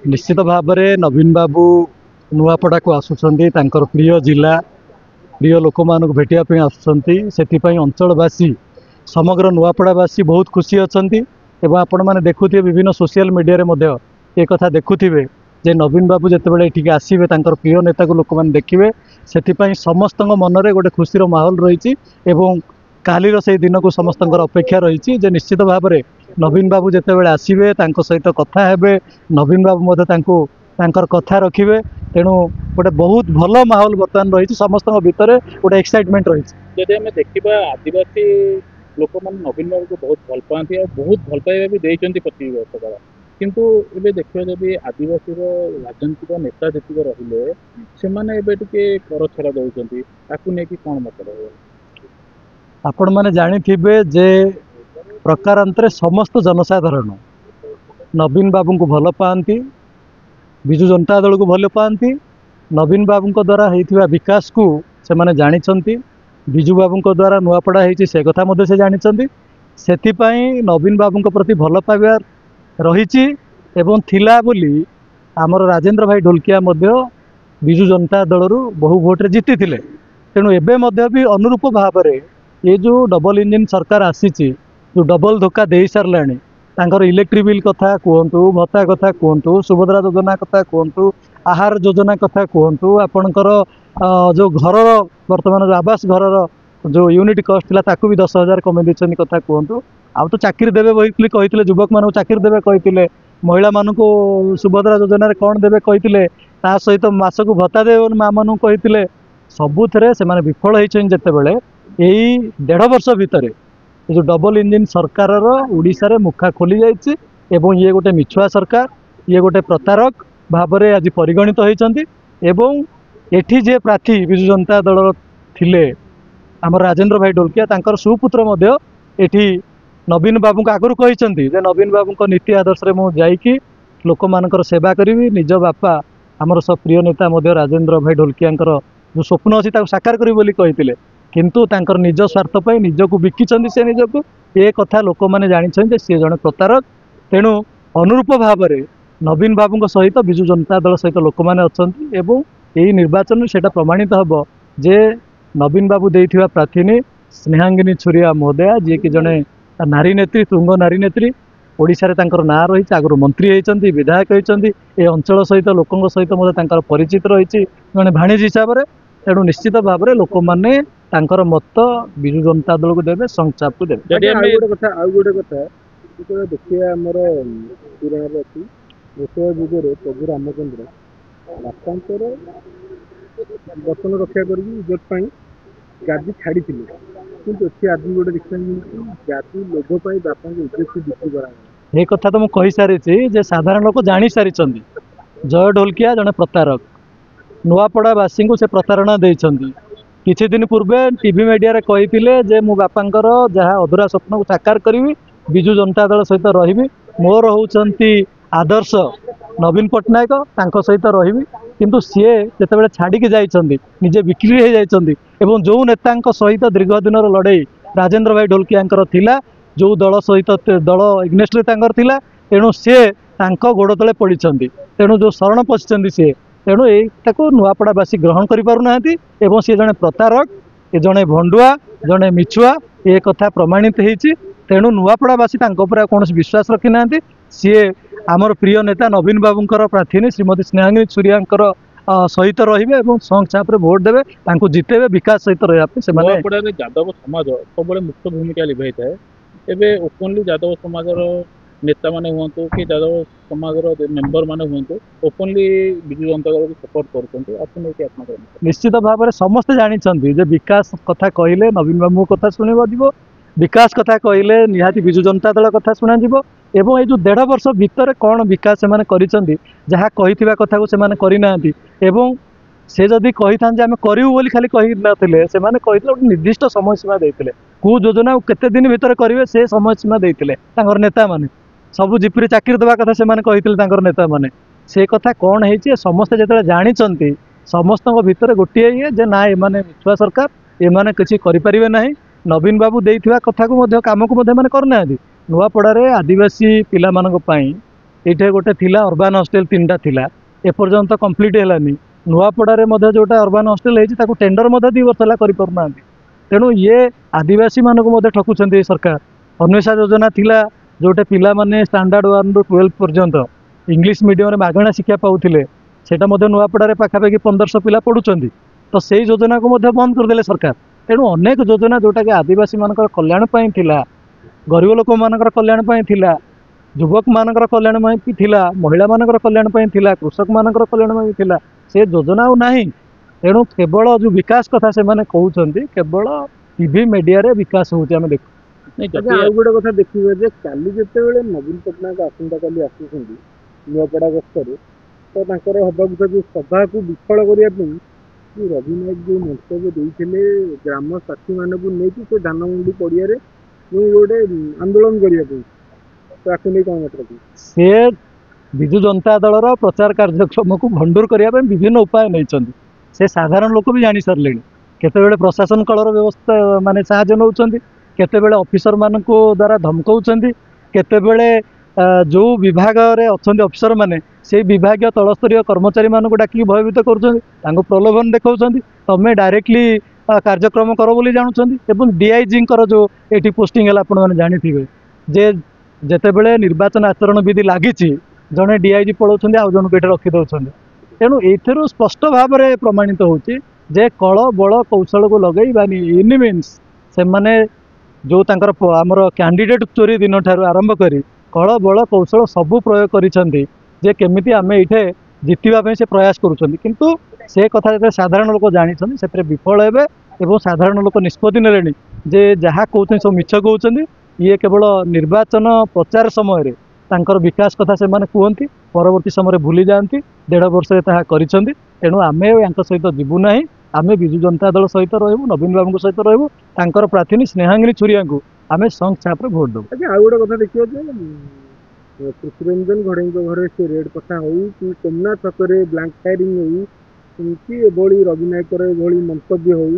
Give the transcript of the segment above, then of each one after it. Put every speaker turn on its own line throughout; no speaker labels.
निश्चित भाव में नवीन बाबू नुआपड़ा को आसुंच प्रिय जिला प्रिय लोक मान भेटापी आसुँच अंचलवासी समग्र नुआपड़ावासी बहुत खुशी अच्छा आपण मैंने देखुए विभिन्न सोशल मीडिया एक कथा देखुवे जे नवीन बाबू जिते ये आसवे प्रिय नेता को लोक मैंने देखिए से समस्त मन में गोटे खुशी माहौल रही कालीर से दिन को समस्त अपेक्षा रही जे निश्चित भाव में नवीन बाबू जिते आसवे सहित कथा हे नवीन बाबू कथा रखिए तेणु गोटे बहुत भल माहौल बर्तमान रही समस्त भितर गोटे एक्साइटमेंट रही
जदि आम देखा आदिवासी लोक मैंने नवीन बाबू को बहुत भल पाती और बहुत भल पाइबा भी देते प्रति वर्ष काल किंतु एबे देखिए जब आदिवासी राजनीतिक नेता जी रहिले से माने एबे टिके कर छड़ा दउचंती ताकू ने कि कोन मत रहे
आपण माने जानी थिबे जे प्रकारांतरे समस्त जनसाधारण नवीन बाबू को भल पाती विजु जनता दल को भल पाती नवीन बाबू द्वारा होता विकास को से माने जानी विजु बाबू द्वारा नुआपड़ा होती से कथा से जानी से नवीन बाबू प्रति भल पाइबार रही एवं थिला बोली आमर राजेंद्र भाई ढोलकिया विजु जनता दल बहु भोट्रे जीति थे तेणु एवं भी अनुरूप भाव में ये जो डबल इंजिन सरकार आसी जो डबल धोखा दे सारे इलेक्ट्रिक बिल कथा कहतु भत्ता कथा कहतु सुभद्रा योजना कथा कहतु आहार योजना कथा कहतु आपणकर जो घर बर्तमान आवास घर जो यूनिट कस्ट था ताकू भी 10,000 कमे देते कथा कहतु आउ तो चाकरी देवे बोली कही युवक मान चाकरी देवे कही महिला मान सुभद्रा योजना कौन देवे कही सहित मास को भत्ता देवे माँ मान कही सबुथे से विफल होते यही 1.5 वर्ष भितर जो डबल इंजिन सरकार ओडिशा रे मुखा खोली जाइए एवं ये गोटे मिछुआ सरकार ये गोटे प्रतारक भाव में आज परिगणित होती एठी जे प्रार्थी विजु जनता दल थिले आम राजेंद्र भाई ढोलकिया सुपुत्र एठी नवीन बाबू को आगुरी कहते नवीन बाबू नीति आदर्श में मुझे लोक मान सेवा करी निज बापा आमर सब प्रिय नेता राजेंद्र भाई ढोलकिया जो स्वप्न अच्छी साकार करी बोली कहते किंतु तांकर निज स्वार्थ पर निजक बिकिछन्ति से निजक ये कथा लोक मैंने जानी सी जड़े प्रतारक तेणु अनुरूप भाव में नवीन बाबू सहित विजु जनता दल सहित लोक मैंने अच्छा यही निर्वाचन से प्रमाणित हम जे नवीन बाबू देइथिबा प्रार्थीनी स्नेहांगिनी छुरिया महोदया जी कि जड़े नारी नेत्री तुंग नारी नेत्री ओडिशा रे तांकर ना रही आगु मंत्री होती विधायक होती ये अंचल सहित लोकों सहित परिचित रही जड़े भाणीज हिसाब से तेणु निश्चित भाव में लोक मैंने मत विजु जनता दल को देवे संचाप को देवे
गोटे कथा देखिए आमर पुराण अच्छी गोटे जुगे प्रभु रामचंद्र बापांकर वचन रक्षा कर गादी छाड़ी कि आज गोटे देखा गादी लोभ पाई बापा उद्देश्य बिक्री करा
ये कथा तो मुझे सारी साधारण लोक जानी सारी जय ढोलकिया जड़े प्रतारक नुआपड़ावासी को से प्रतारणा देइछन्ति किछि दिन पूर्वे टीवी मीडिया रे कही जे मो बापांकर जहाँ अधूरा स्वप्न को साकार करी विजु जनता दल सहित रही मोर होउछन्ति आदर्श नवीन पट्टनायक तांको सहित रही किंतु सीए जिते छाड़ी जाइछन्ति निजे बिक्री हो जाइछन्ति एवं जो नेता सहित दीर्घ दिन लड़ाई राजेंद्र भाई ढोलकिया थिला जो दल सहित दल इग्नेस्टली थिला तेणु सी गोड़ तले पड़ी तेणु जो शरण पशिचन्ति सी तेणु यू नुआपड़ावासी ग्रहण करें सी जड़े प्रतारक ये जड़े भंडुआ जड़े मिछुआ ये कथा प्रमाणित होती तेणु नुआपड़ावासी कौन विश्वास रखी ना सी आमर प्रिय नेता नवीन बाबूंकर प्रार्थीनी श्रीमती स्नेहांगिनी छुरिया सहित रे संघ चाप भोट देवे जितेबे विकास सहित रहा
यादव समाज सब मुख्य भूमिका लिभाई थाए एवं ओपनली यादव समाज नेता माने हुंतु कि यादव समाज मेंबर माने हुंतु ओपनली विजु जनता दल को सपोर्ट करते
निश्चित भाव में समस्त जानी विकास कथा कहले नवीन बाबू कथा शुणा विकास कथा कहले निहाती विजु जनता दल कथा शुणा एवं ये जो 1.5 वर्ष भितर कौन विकास से जहाँ कही कथा को करना एवं से जदि कही था आम करूँ बोली खाली कही नथिले से गोटे निर्दिष्ट समय सीमा देते कौ योजना केते दिन भितर करेंगे से समय सीमा देते नेता माने सबू जीपी चाकरी देवा कथा से नेता माने से कथा कौन है समस्ते जो जानी समस्त भितर गोटे ये जे ना एमाने मिछुआ सरकार एमाने किसी करें ना नवीन बाबू देइथिबा कथा को कम को करना नुआपड़ा आदिवासी पिला ये गोटे थिला अर्बान हॉस्टेल 3टा थिला एपर्यंत कंप्लीट हेलानी नुआपड़ारे मध्य जोटा अर्बान हॉस्टेल है ताको टेंडर मध्य 2 वर्ष है कर तेणु ये आदिवासी मानक मध्य ठकुचंती सरकार अन्वेषा योजना थिला जोटे पिला माने स्टैंडर्ड 1 रु 12 पर्यंत इंग्लिश मीडियम रे मागणा शिक्षा पाउथिले सेटा मध्य नुआपड़ारे पाखापाखि 1500 पिला पढ़ुचंती तो सेही योजना को मध्य बंद करदेले सरकार तेणु अनेक योजना जोटा कि आदिवासी मानकर कल्याण पई थिला गरीब लोक मानकर कल्याण पई थिला युवक मानकर कल्याण पई थिला महिला मानकर कल्याण पई थिला कृषक मानकर कल्याण पई थिला से योजना नाही तेणु केवल जो विकास कथा से माने कहउचंती केवल टीवी मीडिया रे विकास होउची हम देखु
नहीं आउ गोटे कथा देखिए जे काली जेतेबेले नवीन पट्टनायक आसंता काली आसुछंती नुआपड़ा गस्तर तो तांकर हबाक जो सभा को विफल करिया पई कि रवि नायक जो मंतव्य देइथिले ग्राम साथी मानकु नेकी से धानमंडी पड़िया रे गोटे आंदोलन करिया पई ताकु नै कोन मतलब
से विजु जनता दलर प्रचार कार्यक्रम को भंडूर करिया पई विभिन्न उपाय नैचंती से साधारण लोक भी जानी सरलेनी केतेबेले प्रशासन कलर व्यवस्था माने साहाय्य नौचंती केतेबेले ऑफिसर मानको द्वारा धमकाउचंती केतेबेले जो विभाग रे अछंती ऑफिसर माने से विभागीय तलस्तरीय कर्मचारी मानको डाकी भयभीत करूचंती तांको प्रलोभन देखाउचंती तमे डायरेक्टली कार्यक्रम करो बोली जानुचंती एवं डीआईजी कर जो एठी पोस्टिंग हला आपण माने जानिथिबे जे जेतेबेले निर्वाचन आचरण विधि लागिची जणे डीआईजी पळौचंती आ जणको एठी रखि दउचंती तेणु एथिरु स्पष्ट भाव में प्रमाणित होची जे कळ बळ कौशल को लगई बानी एनी मीन्स से माने जो तांकर हमर कैंडिडेट चोरी दिन ठारू आरंभ करी कळ बळ कौशल सबु प्रयोग करिसंती जे केमिति आमे इठे जितिबा पे से प्रयास करूछंती किंतु से कथा जे साधारण लोक जानिछंती सेतरे विफल हेबे एवं साधारण लोक निष्पत्ति नेलेनी जे जहा कहउछन सब मिछ कहउछंती ये केवल निर्वाचन प्रचार समय रे तांकर विकास कथा से माने कहंती परवर्ती समय भूली जाती 1.5 वर्ष ताहा करिसंती तेणु आमे यांक सहित जीवु नाही आमे बिजु जनता दल सहित रहबु नवीन बाबू सहित रहबु तांकर प्रार्थनी स्नेहांगिनी छुरिया को आमे संग छाप रे भोट दबु
अच्छा आ गोटे कथा देखियो जे पृथ्वीरंजन घड़े घरे से रेड कथा हो कि कोमना छकरे ब्लैंक फायरिंग हो कि एभली रवि नायकर एभली मंतव्य हो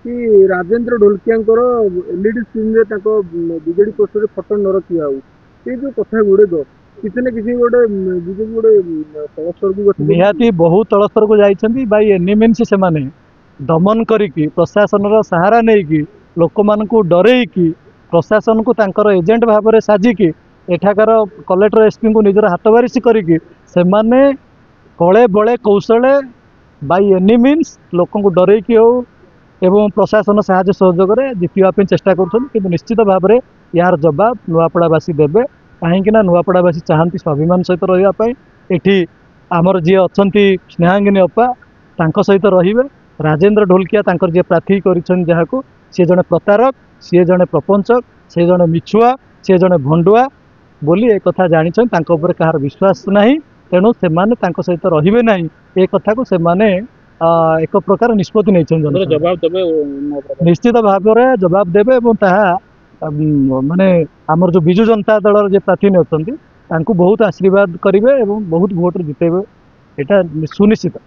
कि राजेंद्र ढोलकिया एलईडी स्क्रीन रे ताको बीजेडी पोस्टर रे फोटो न रखिया हो ये जो कथा गुड़े किसी न किसी गोटे बीजेपी गोटे तलस्तर को
निहाती बहुत तलस्तर को जाइछंती बाई एनी मीन्स से माने दमन करिकी प्रशासन रो सहारा नेकी लोक मान को डरेकी प्रशासन को तांकर एजेंट भाव में साजिकी एठाकार कलेक्टर एसपी को निजर हाथ बारिश करिकी से माने कले बले कौशले बाई एनी मीन्स लोक को डरेकी हो एवं प्रशासन साहाय्य सहयोग जितवा चेष्टा कर निश्चित भाव में यार जवाब नुआपड़ावासी देवे कहीं नुआपड़ावासी चाहती स्वाभिमान सहित रही आमर जी अच्छा स्नेहांगिनी अपा तांको सहित रहिबे राजेंद्र ढोलकिया तांकर जे प्रार्थी करिछन जहाको सी जने प्रतारक सी जने प्रपंचक सी जने मिछुआ सी जने भंडुआ बोली एक कथा जानिछन तांको ऊपर कहार विश्वास नहीं तेणु से माने तांको सहित रहिबे नहीं ए कथा को से माने एक प्रकार निष्पत्ति नहीं
जवाब देबे
निश्चित भाव में जवाब देबे एवं ताहा माने आमर जो बिजु जनता दल जे प्रार्थी अछंती तांको बहुत आशीर्वाद करिवे एवं बहुत भोट जितेबे एटा सुनिश्चित।